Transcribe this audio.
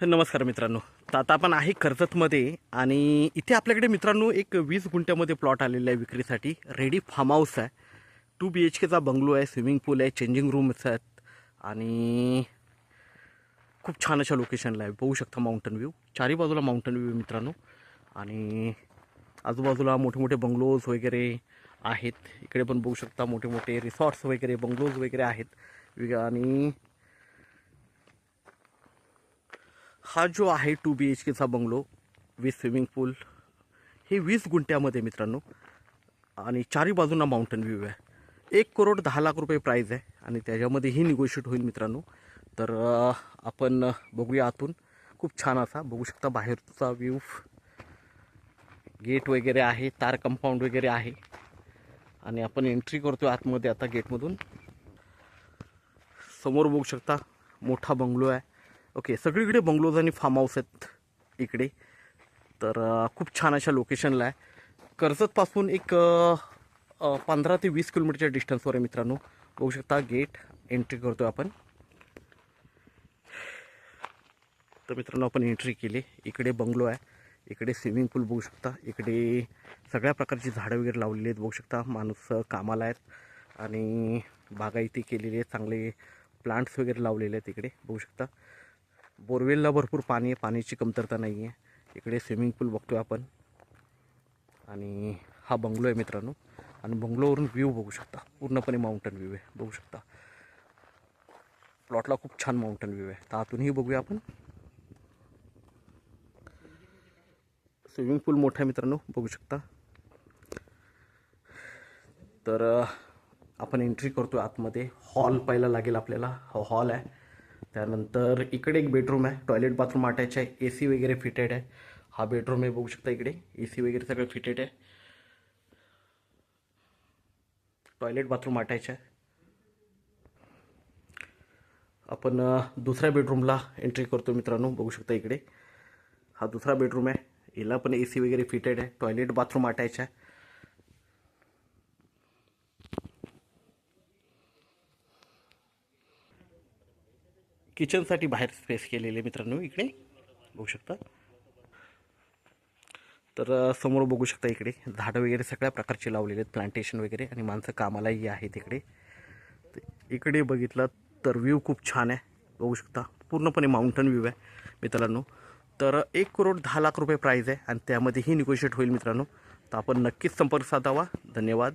नमस्कार मित्रांनो. तर आता आपण आहे कर्जतमध्ये आणि इथे आपल्याकडे मित्रांनो एक 20 गुंठ्यामध्ये प्लॉट आलेला आहे विक्रीसाठी. रेडी फार्म हाऊस आहे, 2 BHKचा बंगलो आहे, स्विमिंग पूल आहे, चेंजिंग रूम्स आहेत आणि खूप छान अशा लोकेशनला आहे. बघू शकता माउंटन व्ह्यू, चारी बाजूला माउंटन व्ह्यू मित्रांनो. आणि आजूबाजूला मोठे मोठे बंगलोज वगैरे आहेत. इकडे पण बघू शकता मोठे मोठे रिसॉर्ट्स वगैरे बंगलोज वगैरे आहेत. आणि हा जो आहे 2 BHKचा बंगलो विथ स्विमिंग पूल, हे 20 गुंठ्यामध्ये मित्रांनो आणि चारी बाजूंना माउंटन व्ह्यू आहे. 1,10,00,000 प्राईज आहे आणि त्याच्यामध्येही निगोशिएट होईल मित्रांनो. तर आपण बघूया आतून. खूप छान असा बघू शकता बाहेरचा व्ह्यू, गेट वगैरे आहे, तार कंपाऊंड वगैरे आहे आणि आपण एंट्री करतो आतमध्ये आता गेटमधून. समोर बघू शकता मोठा बंगलो आहे. ओके, सगळीकडे बंगलोज आणि फार्म हाऊस आहेत इकडे. तर खूप छान अशा लोकेशनला आहे. कर्जतपासून एक 15 ते 20 किलोमीटरच्या डिस्टन्सवर आहे मित्रांनो. बघू शकता गेट, एंट्री करतो आपण. तर मित्रांनो आपण एंट्री केली. इकडे बंगलो आहे, इकडे स्विमिंग पूल बघू शकता, इकडे सगळ्या प्रकारची झाडं वगैरे लावलेली आहेत. बघू शकता माणूस कामाला आहेत आणि बागायती केलेली आहे, चांगले प्लांट्स वगैरे लावलेले आहेत. इकडे बघू शकता बोरवेलला भरपूर पाणी आहे, पाण्याची कमतरता नाही आहे. इकडे स्विमिंग पूल बघतोय आपण आणि हा बंगलो आहे मित्रांनो. आणि बंगलोवरून व्ह्यू बघू शकता, पूर्णपणे माउंटन व्ह्यू आहे. बघू शकता प्लॉटला खूप छान माउंटन व्ह्यू आहे. तर आतूनही बघूया आपण. स्विमिंग पूल मोठा आहे मित्रांनो, बघू शकता. तर आपण एंट्री करतो आतमध्ये. हॉल पहिला लागेल आपल्याला, हा हॉल आहे. त्यानंतर इकडे एक बेडरूम आहे, टॉयलेट बाथरूम अटॅच आहे, AC वगैरे फिटेड आहे. हा बेडरूम आहे, बघू शकता इकडे AC वगैरे सगळं फिटेड आहे. टॉयलेट बाथरूम अटॅच आहे. आपण दुसऱ्या बेडरूमला एंट्री करतो मित्रांनो. बघू शकता इकडे हा दुसरा बेडरूम आहे, याला पण AC वगैरे फिटेड आहे, टॉयलेट बाथरूम अटॅच आहे. किचनसाठी बाहेर स्पेस केलेले मित्रांनो इकडे बघू शकता. तर समोर बघू शकता इकडे झाडं वगैरे सगळ्या प्रकारचे लावलेले आहेत, प्लांटेशन वगैरे, आणि माणसं कामालाही आहेत इकडे. इकडे बघितलं तर व्ह्यू खूप छान आहे. बघू शकता पूर्णपणे माउंटन व्ह्यू आहे मित्रांनो. तर 1,10,00,000 प्राईज आहे आणि त्यामध्येही निगोशिएट होईल मित्रांनो. तर आपण नक्कीच संपर्क साधावा. धन्यवाद.